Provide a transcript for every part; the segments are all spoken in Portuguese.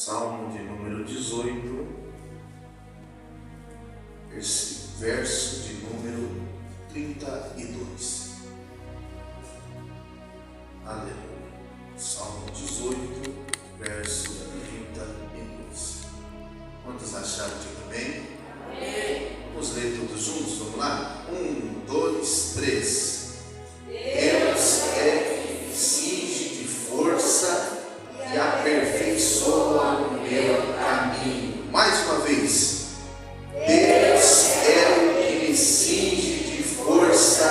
Salmo de número 18, verso de número 32. Aleluia. Salmo 18, verso 32. Quantos acharam? Diga bem? Amém. Vamos ler todos juntos? Vamos lá? 1, 2, 3. Deus é que me cinge de força e aperfeiçoa o meu caminho. Mais uma vez. Deus é o que me cinge de força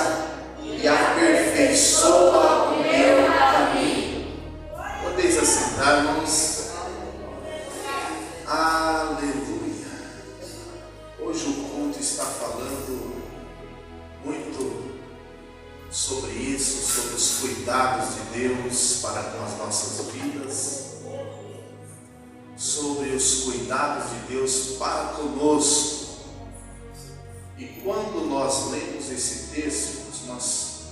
e aperfeiçoa o meu caminho. Podeis assentar, irmãos? Aleluia. Hoje o culto está falando muito sobre isso, sobre os cuidados de Deus para com as nossas vidas, sobre os cuidados de Deus para conosco. E quando nós lemos esse texto, nós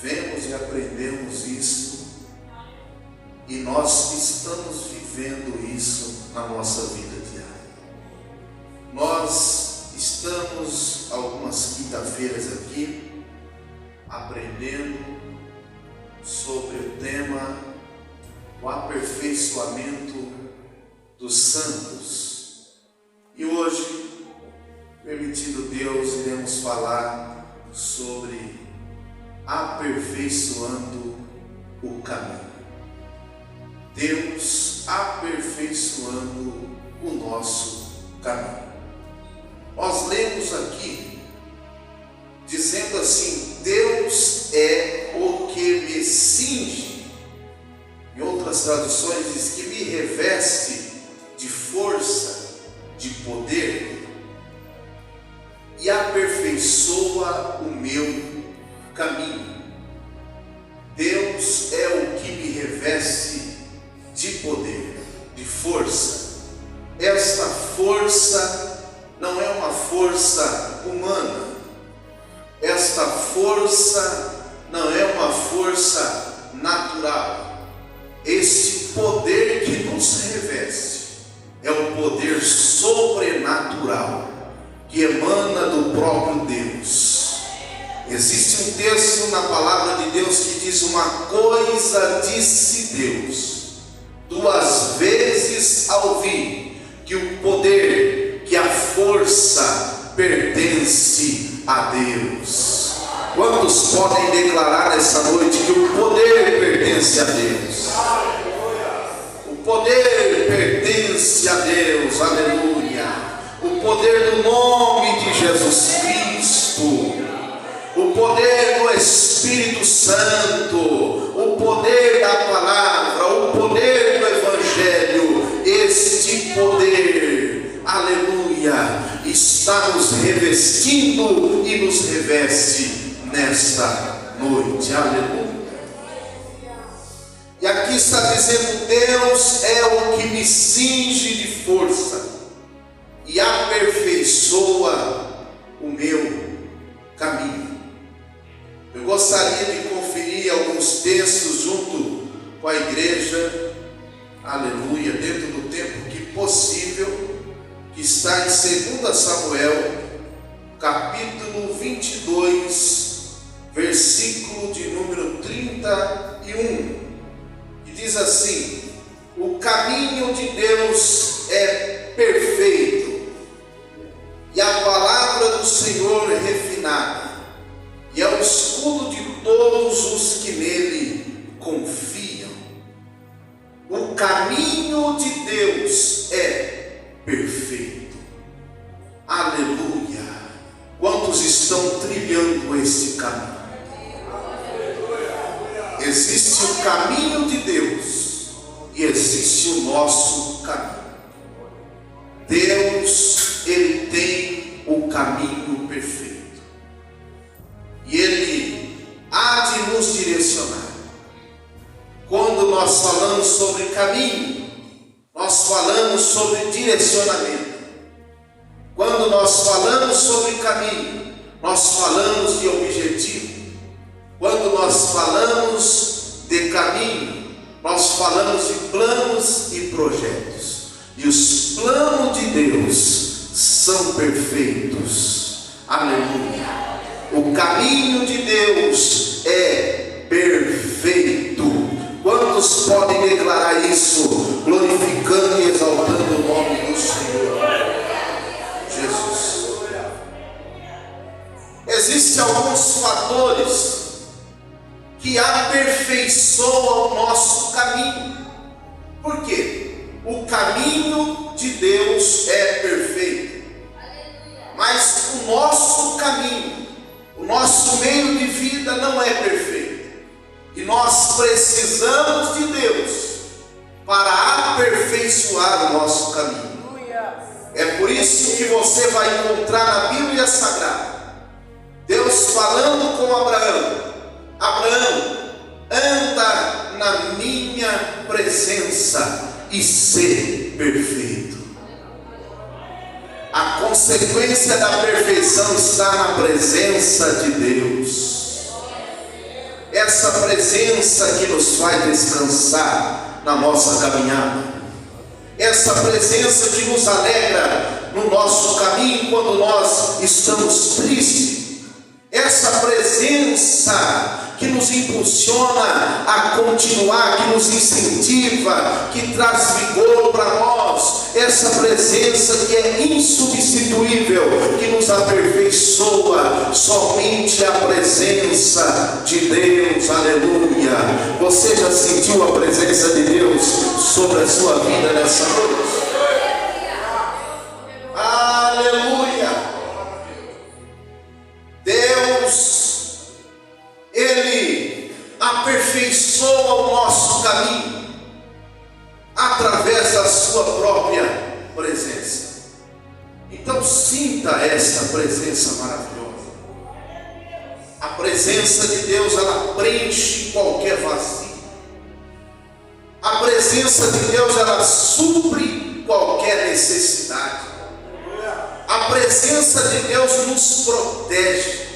vemos e aprendemos isso, e nós estamos vivendo isso na nossa vida diária. Nós estamos algumas quinta-feiras aqui aprendendo sobre o tema o aperfeiçoamento dos santos. E hoje, permitindo Deus, iremos falar sobre aperfeiçoando o caminho. Deus aperfeiçoando o nosso caminho. Nós lemos aqui dizendo assim: Deus é o que me cinge. Em outras traduções diz que me reveste de força, de poder, e aperfeiçoa o meu caminho. Deus é o que me reveste de poder, de força. Esta força não é uma força humana. Esta força não é uma força natural. Este poder que nos reveste é o poder sobrenatural que emana do próprio Deus. Existe um texto na palavra de Deus que diz: uma coisa disse Deus, 2 vezes ouvi, que o poder, que a força pertence a Deus. Quantos podem declarar essa noite que o poder pertence a Deus? O poder pertence a Deus, aleluia. O poder do nome de Jesus Cristo, o poder do Espírito Santo, o poder da palavra, o poder do Evangelho. Este poder, aleluia, está nos revestindo e nos reveste nesta noite, aleluia. E aqui está dizendo: Deus é o que me cinge de força e aperfeiçoa o meu caminho. Eu gostaria de conferir alguns textos junto com a igreja, aleluia, dentro do tempo que possível, que está em 2 Samuel, capítulo 22, versículo de número 31, que diz assim: o caminho de Deus é perfeito, e a palavra do Senhor é refinada, e é o escudo de todos os que nele confiam. O caminho de Deus é perfeito. Aleluia. Quantos estão trilhando este caminho? Existe o caminho de Deus e existe o nosso caminho. Deus, Ele tem o caminho perfeito, e Ele há de nos direcionar. Quando nós falamos sobre caminho, nós falamos sobre direcionamento. Quando nós falamos sobre caminho, nós falamos de objetivo. Quando nós falamos de caminho, nós falamos de planos e projetos. E os planos de Deus são perfeitos. Aleluia. O caminho de Deus é perfeito. Quantos podem declarar isso, glorificando e exaltando o nome do Senhor Jesus? Existem alguns fatores que aperfeiçoam o nosso caminho. Por quê? O caminho de Deus é perfeito, mas o nosso caminho, o nosso meio de vida não é perfeito. E nós precisamos de Deus para aperfeiçoar o nosso caminho. É por isso que você vai encontrar na Bíblia Sagrada Deus falando com Abraão: Abraão, anda na minha presença e ser perfeito. A consequência da perfeição está na presença de Deus. Essa presença que nos faz descansar na nossa caminhada. Essa presença que nos alegra no nosso caminho quando nós estamos tristes. Essa presença que nos impulsiona a continuar, que nos incentiva, que traz vigor para nós. Essa presença que é insubstituível, que nos aperfeiçoa. Somente a presença de Deus. Aleluia. Você já sentiu a presença de Deus sobre a sua vida nessa noite? Aleluia. Deus, Ele aperfeiçoa o nosso caminho através da sua própria presença. Então sinta esta presença maravilhosa. A presença de Deus, ela preenche qualquer vazio. A presença de Deus, ela supre qualquer necessidade. A presença de Deus nos protege.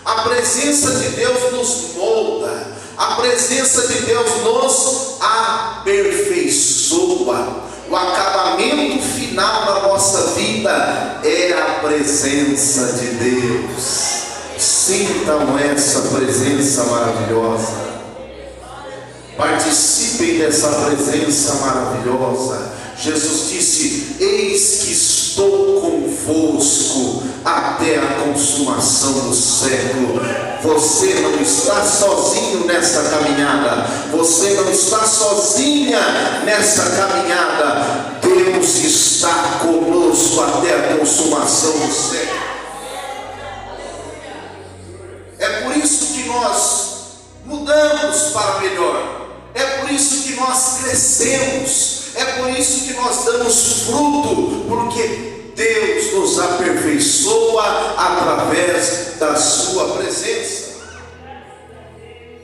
A presença de Deus nos molda. A presença de Deus nos aperfeiçoa. O acabamento final da nossa vida é a presença de Deus. Sintam essa presença maravilhosa. Participem dessa presença maravilhosa. Jesus disse: eis que estou convosco até a consumação do século. Você não está sozinho nessa caminhada. Você não está sozinha nessa caminhada. Deus está conosco até a consumação do século. É por isso que nós mudamos para melhor. É por isso que nós crescemos. É por isso que nós damos fruto, porque Deus nos aperfeiçoa através da sua presença.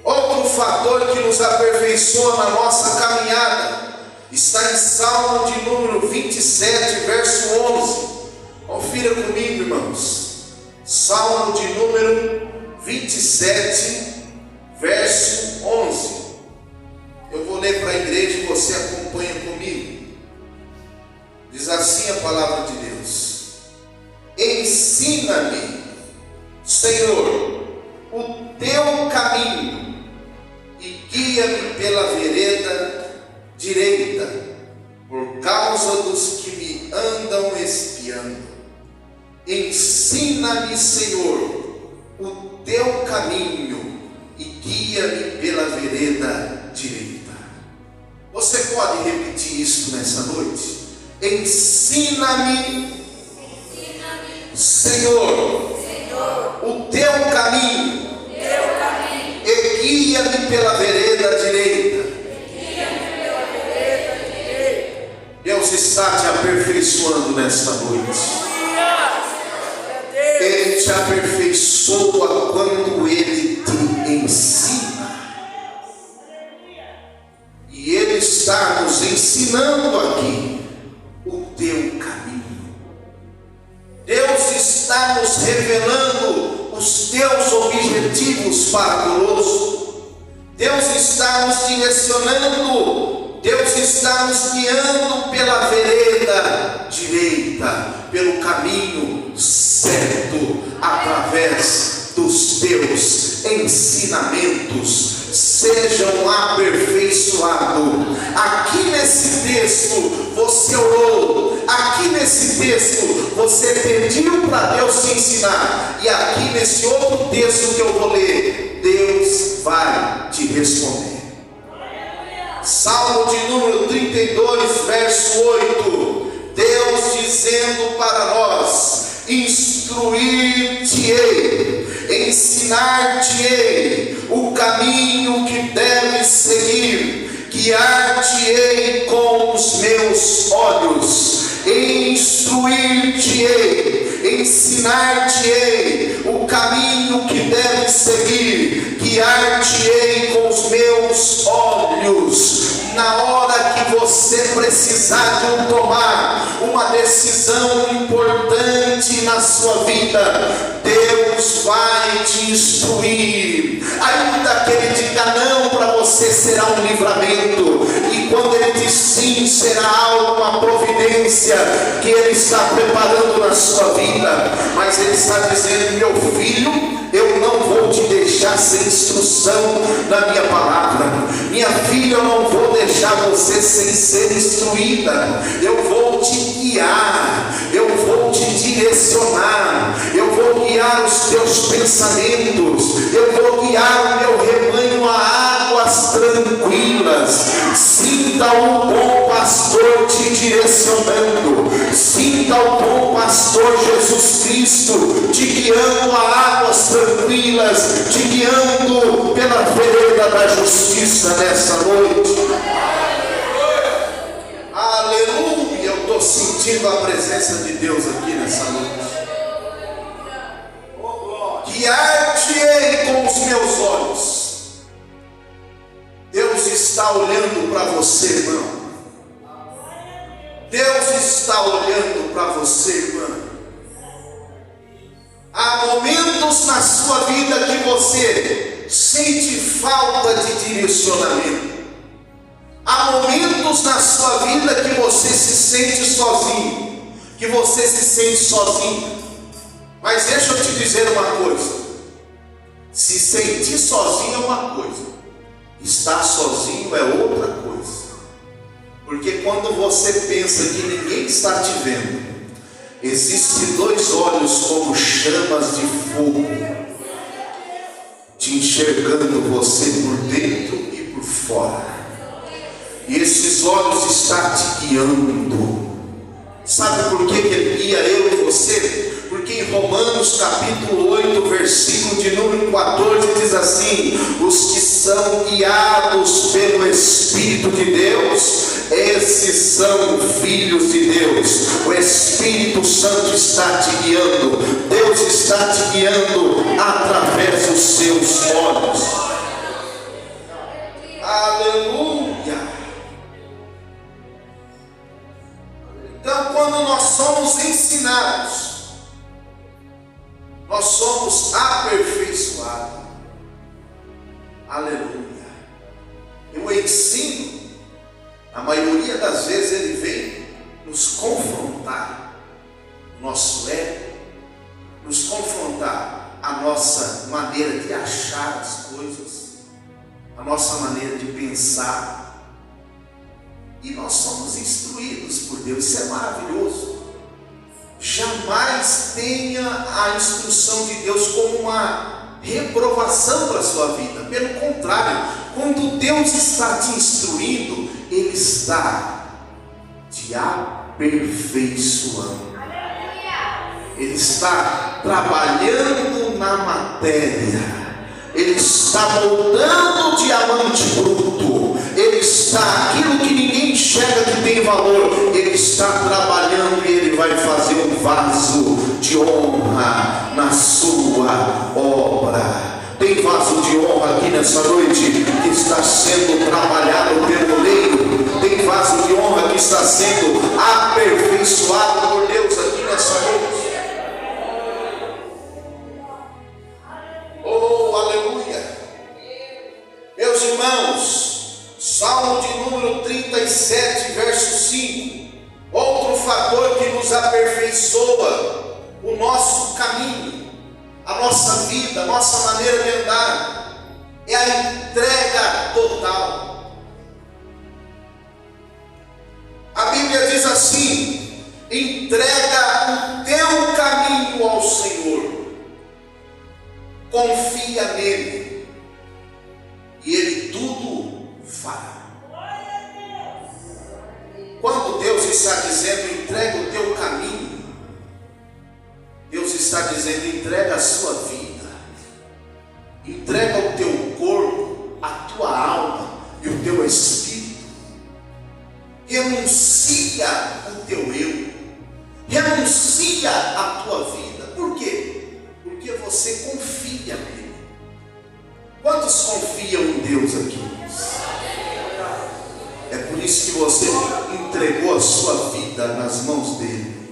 Outro fator que nos aperfeiçoa na nossa caminhada está em Salmo de número 27, verso 11. Confira comigo, irmãos. Salmo de número 27, verso 11. Eu vou ler para a igreja e você acompanha comigo. Diz assim a palavra de Deus: ensina-me, Senhor, o teu caminho e guia-me pela vereda direita, por causa dos que me andam espiando. Ensina-me, Senhor, o teu caminho e guia-me pela vereda direita. Você pode repetir isso nessa noite? Ensina-me, Senhor, o teu caminho, e guia-me pela vereda direita. Deus está te aperfeiçoando nesta noite. Ele te aperfeiçoa quando Ele te ensina. E Ele está nos ensinando aqui o teu caminho. Deus está nos revelando os teus objetivos para conosco. Deus está nos direcionando, Deus está nos guiando pela vereda direita, pelo caminho certo, através dos teus ensinamentos. Sejam aperfeiçoados. Aqui nesse texto você orou, aqui nesse texto você pediu para Deus te ensinar, e aqui nesse outro texto que eu vou ler, Deus vai te responder. Salmo de número 32, verso 8. Deus dizendo para nós: instruir-te-ei, ensinar-te-ei o caminho que deves seguir, guiar-te-ei com os meus olhos, instruir-te-ei, ensinar-te-ei o caminho que deves seguir, guiar-te-ei com os meus olhos. Na hora que você precisar de tomar uma decisão importante na sua vida, Deus vai te instruir. Ainda que Ele diga não para você, será um livramento. E quando Ele diz sim, será algo, uma providência que Ele está preparando na sua vida. Mas Ele está dizendo: meu filho, eu não vou te deixar sem instrução na minha palavra. Minha filha, eu não vou deixar você sem ser instruída. Eu vou te guiar, eu vou te direcionar, eu vou guiar os teus pensamentos, eu vou guiar o meu rebanho a águas tranquilas. Sinta o bom pastor te direcionando, sinta o bom pastor Jesus Cristo te guiando a águas tranquilas, te guiando pela vereda da justiça nessa noite. Aleluia! Eu estou sentindo a presença de Deus aqui nessa noite. Guiar-te-ei com os meus olhos. Deus está olhando para você, irmão. Deus está olhando para você, irmão. Há momentos na sua vida que você sente falta de direcionamento. Há momentos na sua vida que você se sente sozinho, que você se sente sozinho. Mas deixa eu te dizer uma coisa: se sentir sozinho é uma coisa, estar sozinho é outra coisa. Porque quando você pensa que ninguém está te vendo, existem dois olhos como chamas de fogo, te enxergando você por dentro e por fora. E esses olhos estão te guiando. Sabe por que Ele guia eu e você? Porque em Romanos capítulo 8, versículo de número 14, diz assim: os que são guiados pelo Espírito de Deus, esses são filhos de Deus. O Espírito Santo está te guiando. Deus está te guiando através dos seus olhos. Aleluia! Então, quando nós somos ensinados, nós somos aperfeiçoados. Aleluia! E o ensino, a maioria das vezes, ele vem nos confrontar o nosso ego, nos confrontar a nossa maneira de achar as coisas, a nossa maneira de pensar. E nós somos instruídos por Deus. Isso é maravilhoso. Jamais tenha a instrução de Deus como uma reprovação para a sua vida. Pelo contrário, quando Deus está te instruindo, Ele está te aperfeiçoando. Ele está trabalhando na matéria. Ele está moldando o diamante bruto. Ele está, aquilo que ninguém enxerga que tem valor, Ele está trabalhando, e Ele vai fazer um vaso de honra na sua obra. Tem vaso de honra aqui nessa noite que está sendo trabalhado pelo oleiro. Tem vaso de honra que está sendo aperfeiçoado por Deus aqui nessa noite. Oh, aleluia! Meus aperfeiçoa o nosso caminho, a nossa vida, a nossa maneira de andar, é a entrega total. A Bíblia diz assim: entrega o teu caminho ao Senhor, confia nele, e ele tudo fará. Quando Deus está dizendo entrega o teu caminho, Deus está dizendo entrega a sua vida, entrega o teu corpo, a tua alma e o teu espírito. Renuncia o teu eu, renuncia a tua vida. Por quê? Porque você confia nele. Quantos confiam em Deus aqui? É por isso que você entregou a sua vida nas mãos dele.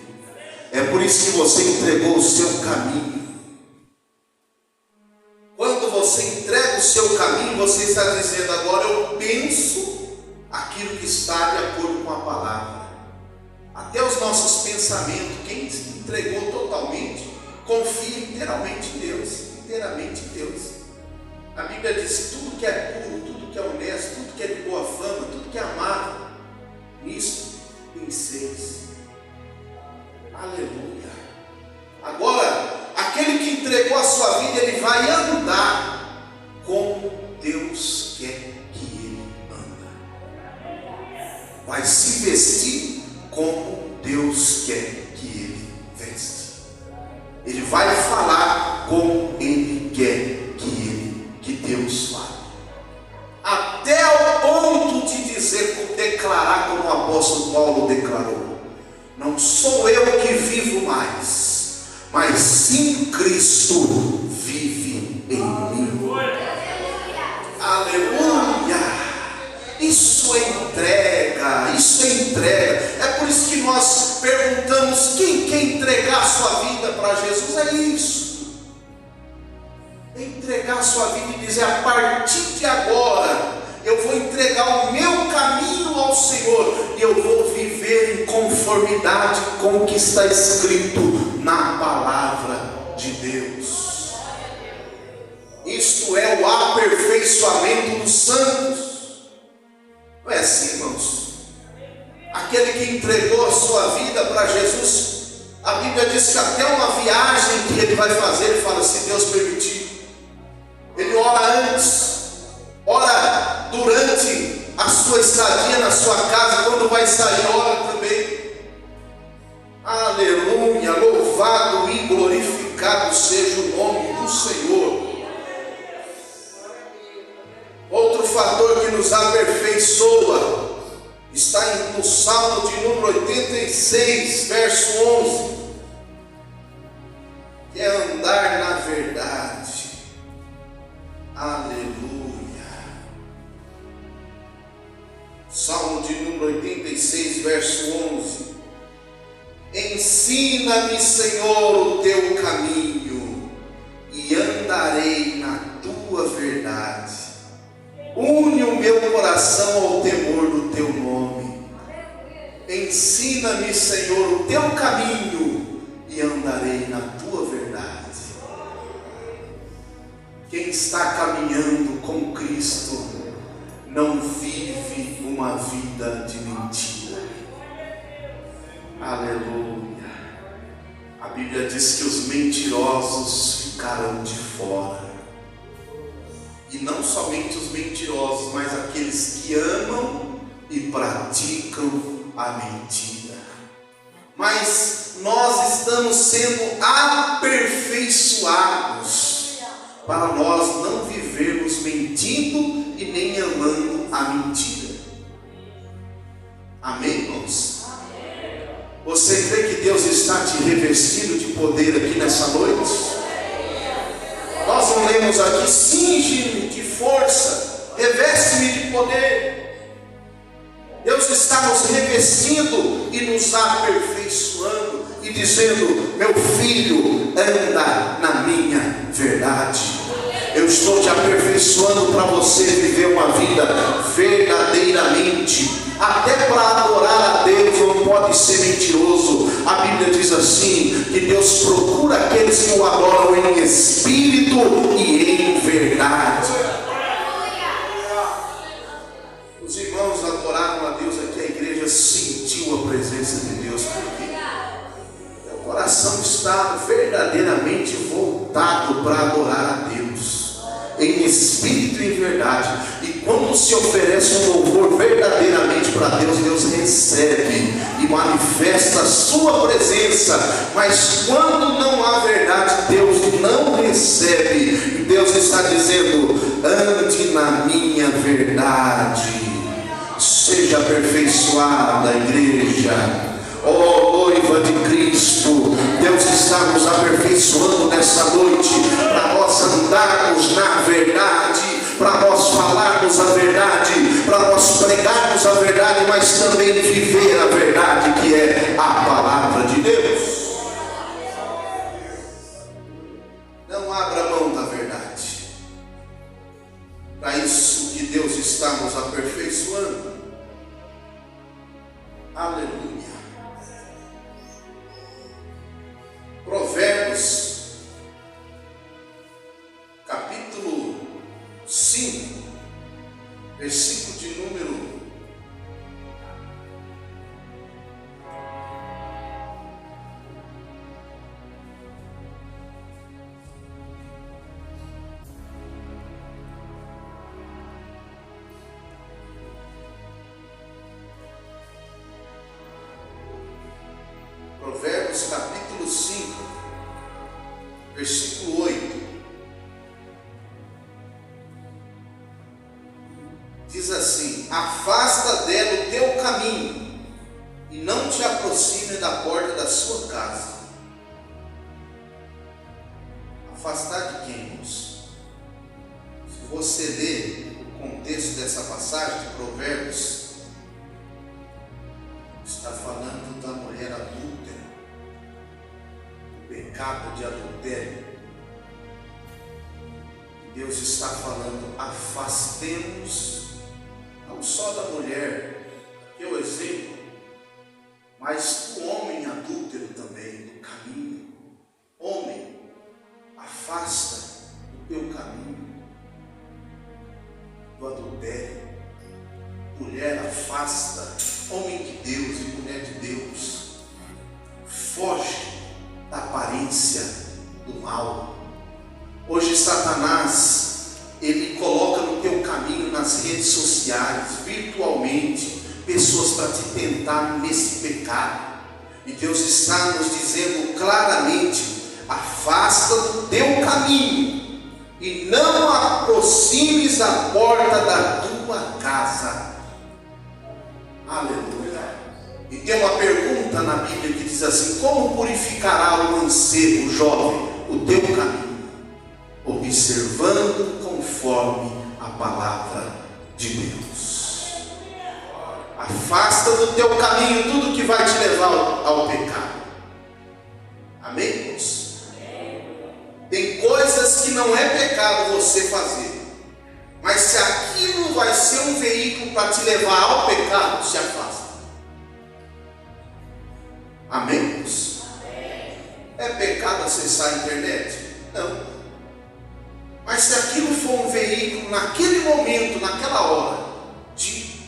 É por isso que você entregou o seu caminho. Quando você entrega o seu caminho, você está dizendo: agora eu penso aquilo que está de acordo com a palavra. Até os nossos pensamentos, quem entregou totalmente, confia inteiramente em Deus. Inteiramente em Deus. A Bíblia diz que tudo que é puro, tudo que é honesto, tudo que é de boa fama, tudo que é amável, nisso penseis. Aleluia. Agora, aquele que entregou a sua vida, ele vai andar como Deus quer que ele anda. Vai se vestir como Deus quer que ele veste. Ele vai falar como ele quer que Deus fale. Até o ponto de dizer, declarar como o apóstolo Paulo declarou: não sou eu que vivo mais, mas sim Cristo vive em mim. Aleluia! Isso é entrega, isso é entrega. É por isso que nós perguntamos: quem quer entregar a sua vida para Jesus? É isso. É entregar a sua vida e dizer: a partir de agora eu vou entregar o meu caminho ao Senhor e eu vou viver em conformidade com o que está escrito na palavra de Deus. Isto é o aperfeiçoamento dos santos. Não é assim, irmãos? Aquele que entregou a sua vida para Jesus, a Bíblia diz que até uma viagem que ele vai fazer, ele fala: se Deus permitir. Ele ora antes, ora durante a sua estadia na sua casa, quando vai sair, ora também. Aleluia, louvado e glorificado seja o nome do Senhor. Outro fator que nos aperfeiçoa está no Salmo de número 86, verso 11, que é andar na verdade. Aleluia. Salmo de número 86, verso 11. Ensina-me, Senhor, o teu caminho, e andarei na tua verdade. Une o meu coração ao temor do teu nome. Ensina-me, Senhor, o teu caminho, e andarei na tua verdade. Quem está caminhando com Cristo não vive uma vida de mentira. Aleluia. A Bíblia diz que os mentirosos ficarão de fora. E não somente os mentirosos, mas aqueles que amam e praticam a mentira. Mas nós estamos sendo aperfeiçoados para nós não vivermos mentindo e nem amando a mentira. Amém, irmãos? Você crê que Deus está te revestindo de poder aqui nessa noite? Nós não lemos aqui: cinge-me de força, reveste-me de poder. Deus está nos revestindo e nos aperfeiçoando e dizendo: meu filho, anda na minha verdade. Eu estou te aperfeiçoando para você viver uma vida verdadeiramente. Até para adorar a Deus não pode ser mentiroso. A Bíblia diz Deus procura aqueles que o adoram em espírito e em verdade. Os irmãos adoraram a Deus aqui, a igreja sentiu a presença de Deus, porque o coração está verdadeiramente voltado para adorar a Deus, em espírito e em verdade. E quando se oferece um louvor verdadeiramente para Deus, Deus recebe e manifesta a sua presença. Mas quando não há verdade, Deus não recebe. E Deus está dizendo: ande na minha verdade. Seja aperfeiçoada, igreja. Oh, noiva de Cristo, Deus está nos aperfeiçoando nessa noite, para nós andarmos na verdade, para nós falarmos a verdade, para nós pregarmos a verdade, mas também viver a verdade, que é a palavra de Deus. Não abra mão da verdade. Para isso que Deus está nos aperfeiçoando. Aleluia. Provérbios, capítulo 5, versículo de número 5, versículo 8, diz assim: afasta dela o teu caminho e não te aproxime da porta da sua casa. Afastar de quem, irmãos? Se você ler o contexto dessa passagem de Provérbios, está falando da mulher adúltera, do pecado de adultério. Deus está falando: afastemos não só da mulher, que é o exemplo, mas do homem adúltero também, do caminho. Homem, afasta do teu caminho do adultério. Mulher, afasta. Homem de Deus e mulher de Deus, foge da aparência do mal. Hoje Satanás, ele coloca no teu caminho, nas redes sociais, virtualmente, pessoas para te tentar nesse pecado. E Deus está nos dizendo claramente: afasta do teu caminho e não aproximes a porta da tua casa. Aleluia. E tem uma pergunta na Bíblia que diz assim: como purificará o mancebo, o jovem, o teu caminho? Observando conforme a palavra de Deus. Afasta do teu caminho tudo que vai te levar ao pecado. Amém, irmãos? Tem coisas que não é pecado você fazer, mas se aquilo vai ser um veículo para te levar ao pecado, se afasta. Amém, irmãos? É pecado acessar a internet? Não. Mas se aquilo for um veículo naquele momento, naquela hora, de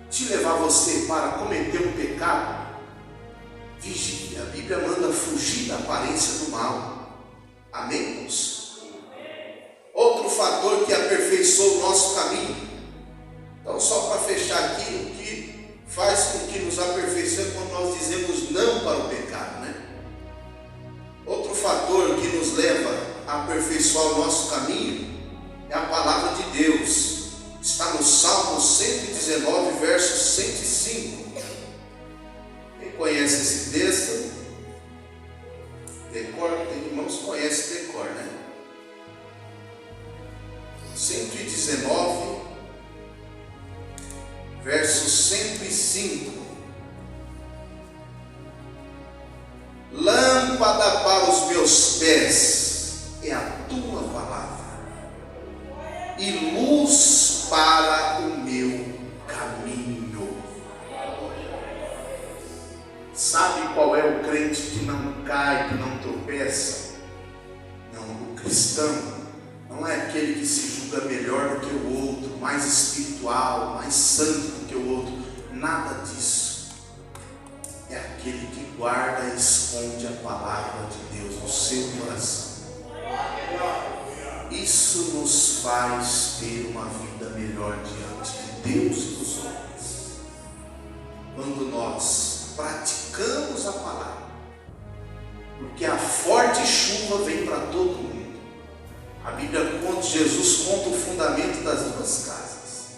te levar você para cometer um pecado, vigie. A Bíblia manda fugir da aparência do mal. Amém, irmãos? Outro fator que aperfeiçoa o nosso caminho. Então, só para fechar aqui, o que faz com que nos aperfeiçoe quando nós dizemos não para o pecado, né? Outro fator que nos leva a aperfeiçoar o nosso caminho é a palavra de Deus. Está no Salmo 119, verso 105. Quem conhece esse texto? Decor, tem irmãos que conhecem decor, né? 119, verso 105. Lâmpada para os meus pés é a tua palavra, e luz para o meu caminho. Sabe qual é o crente que não cai, que não tropeça. Não, o cristão não é aquele que se julga melhor do que o outro, mais espiritual, mais santo do que o outro. Nada disso. É aquele que guarda e esconde a palavra de Deus no seu coração. Isso nos faz ter uma vida melhor diante de Deus e dos homens. Quando nós praticamos a palavra, porque a forte chuva vem para todo mundo. A Bíblia conta, Jesus conta o fundamento das duas casas.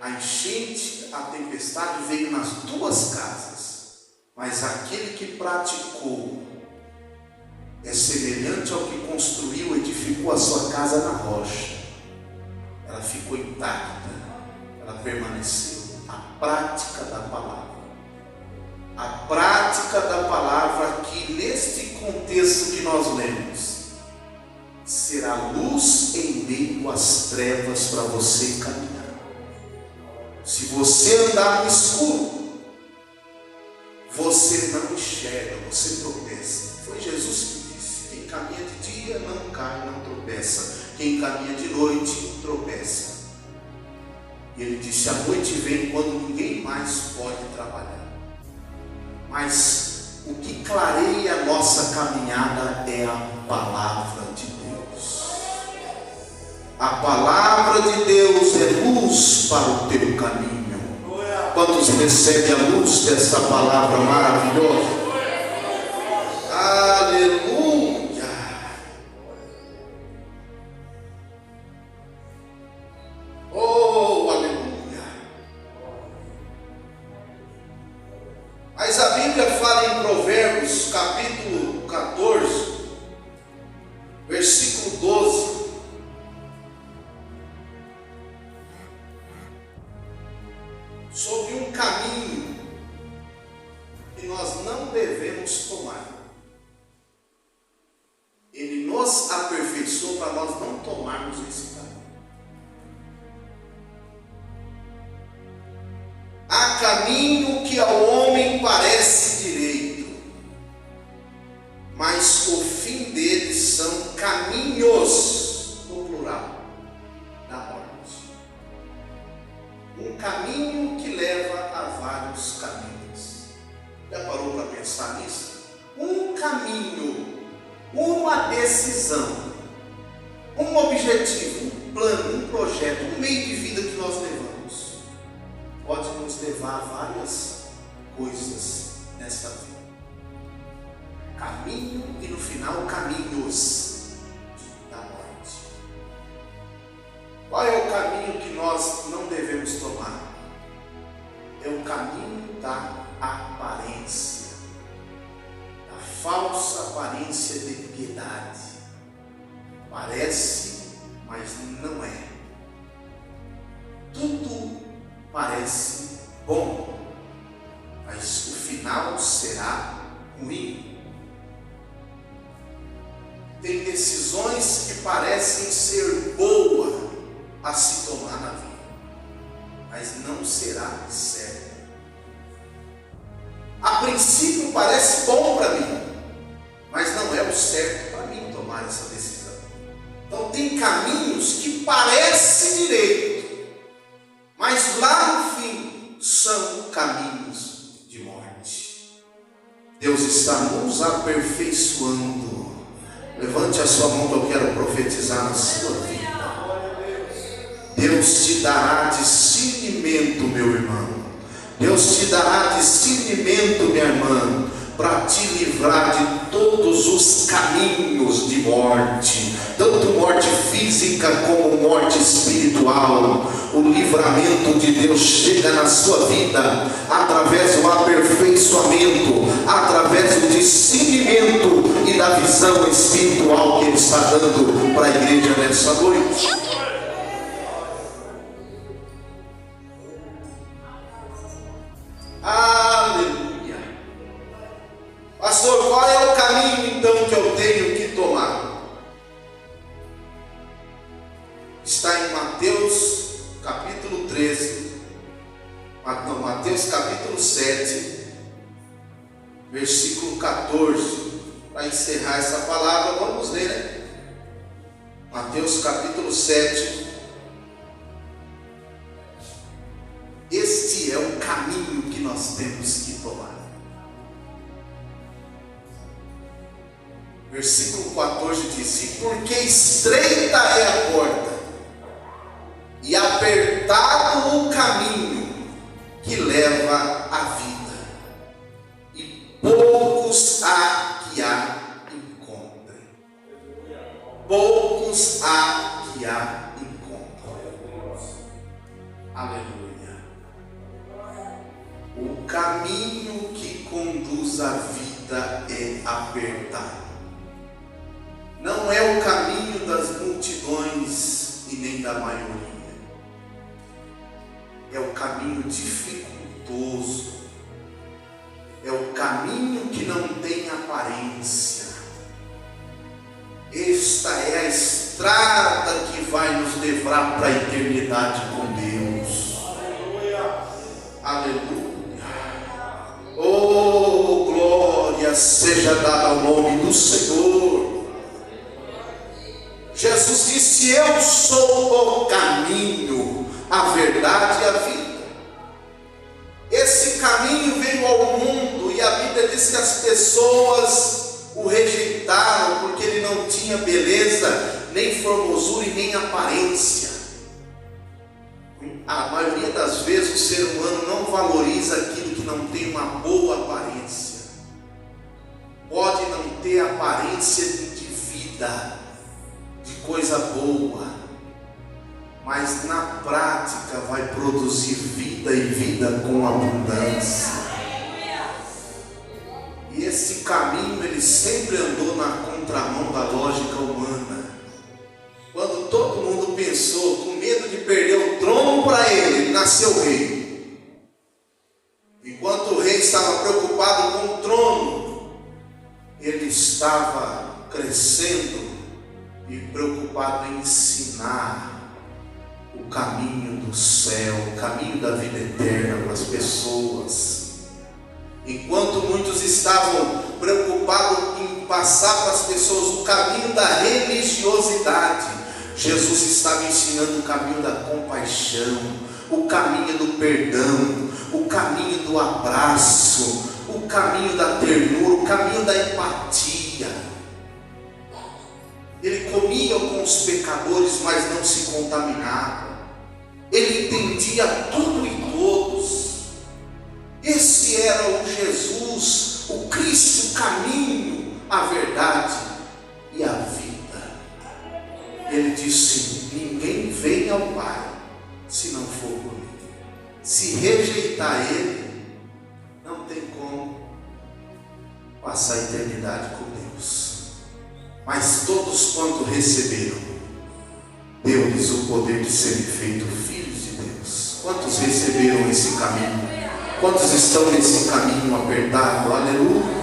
A enchente, a tempestade veio nas duas casas, mas aquele que praticou é semelhante ao que construiu, edificou a sua casa na rocha. Ela ficou intacta, ela permaneceu. A prática da palavra. A prática da palavra aqui, neste contexto que nós lemos, será luz em meio às trevas para você caminhar. Se você andar no escuro, você não enxerga, você tropeça. Foi Jesus que disse: quem caminha de dia não cai, não tropeça. Quem caminha de noite, tropeça. E ele disse: a noite vem quando ninguém mais pode trabalhar. Mas o que clareia a nossa caminhada é a palavra de Deus. A palavra de Deus é luz para o teu caminho. Quantos recebem a luz desta palavra maravilhosa? Aleluia! Oh, aleluia! Mas a Bíblia fala em Provérbios, capítulo 14, versículo 12. Sobre um caminho que nós não devemos tomar. Ele nos aperfeiçoou para nós não tomarmos esse caminho. Há caminho que ao homem parece direito, mas o fim deles são caminhos, no plural, da morte. Um caminho que leva a vários caminhos. Já parou para pensar nisso? Um caminho, uma decisão, um objetivo, um plano, um projeto, um meio de vida que nós levamos, pode nos levar a várias coisas nesta vida. Caminho e no final caminhos da morte. Qual é o caminho que nós não devemos tomar? É o caminho da aparência, da falsa aparência de piedade. Parece, mas não é. Tudo parece bom, mas o final será ruim. Tem decisões que parecem ser boas a se tomar na vida, mas não será certo. A princípio parece bom para mim, mas não é o certo para mim tomar essa decisão. Então tem caminhos que parecem direito, mas lá no fim são caminhos de morte. Deus está nos aperfeiçoando. Levante a sua mão que eu quero profetizar na sua vida. Deus te dará discernimento, meu irmão. Deus te dará discernimento, minha irmã, para te livrar de todos os caminhos de morte, tanto morte física como morte espiritual. O livramento de Deus chega na sua vida através do aperfeiçoamento, através do discernimento e da visão espiritual que Ele está dando para a igreja nessa noite. Aleluia! Pastor, qual é o caminho então que eu tenho que tomar? Está em Mateus capítulo 13, Mateus capítulo 7, versículo 14. Para encerrar essa palavra, vamos ler, né? Mateus capítulo 7. Este é o caminho que nós temos que tomar. Versículo 14 diz: "E porque estreita é a porta, e apertado o caminho que leva à vida, e poucos há que a encontrem." Poucos há que a encontrem. Aleluia. O caminho que conduz à vida é apertado. Não é o caminho das multidões e nem da maioria. É o caminho dificultoso. É o caminho que não tem aparência. Esta é a estrada que vai nos levar para a eternidade com Deus. Aleluia. Oh, glória seja dada ao nome do Senhor. Jesus disse: "Eu sou o caminho, a verdade e a vida." Esse caminho veio ao mundo e a Bíblia diz que as pessoas o rejeitaram porque ele não tinha beleza, nem formosura e nem aparência. A maioria das vezes o ser humano não valoriza aquilo que não tem uma boa aparência. Pode não ter aparência de vida, de coisa boa, mas na prática vai produzir vida e vida com abundância. E esse caminho ele sempre andou na contramão da lógica humana. Quando todo mundo pensou, com medo de perder o trono para ele nasceu rei. Enquanto o rei estava preocupado com o trono, ele estava crescendo e preocupado em ensinar o caminho do céu, o caminho da vida eterna para as pessoas. Enquanto muitos estavam preocupados em passar para as pessoas o caminho da religiosidade, Jesus estava ensinando o caminho da compaixão, o caminho do perdão, o caminho do abraço, o caminho da ternura, o caminho da empatia. Ele comia com os pecadores, mas não se contaminava. Ele entendia tudo e todos. Esse era o Jesus, o Cristo, o caminho, a verdade e a vida. Ele disse: "Ninguém vem ao Pai se não for por mim." Se rejeitar Ele, não tem como passar a eternidade com Deus. Mas todos quanto receberam, deu-lhes o poder de serem feitos filhos de Deus. Quantos receberam esse caminho? Quantos estão nesse caminho apertado? Aleluia.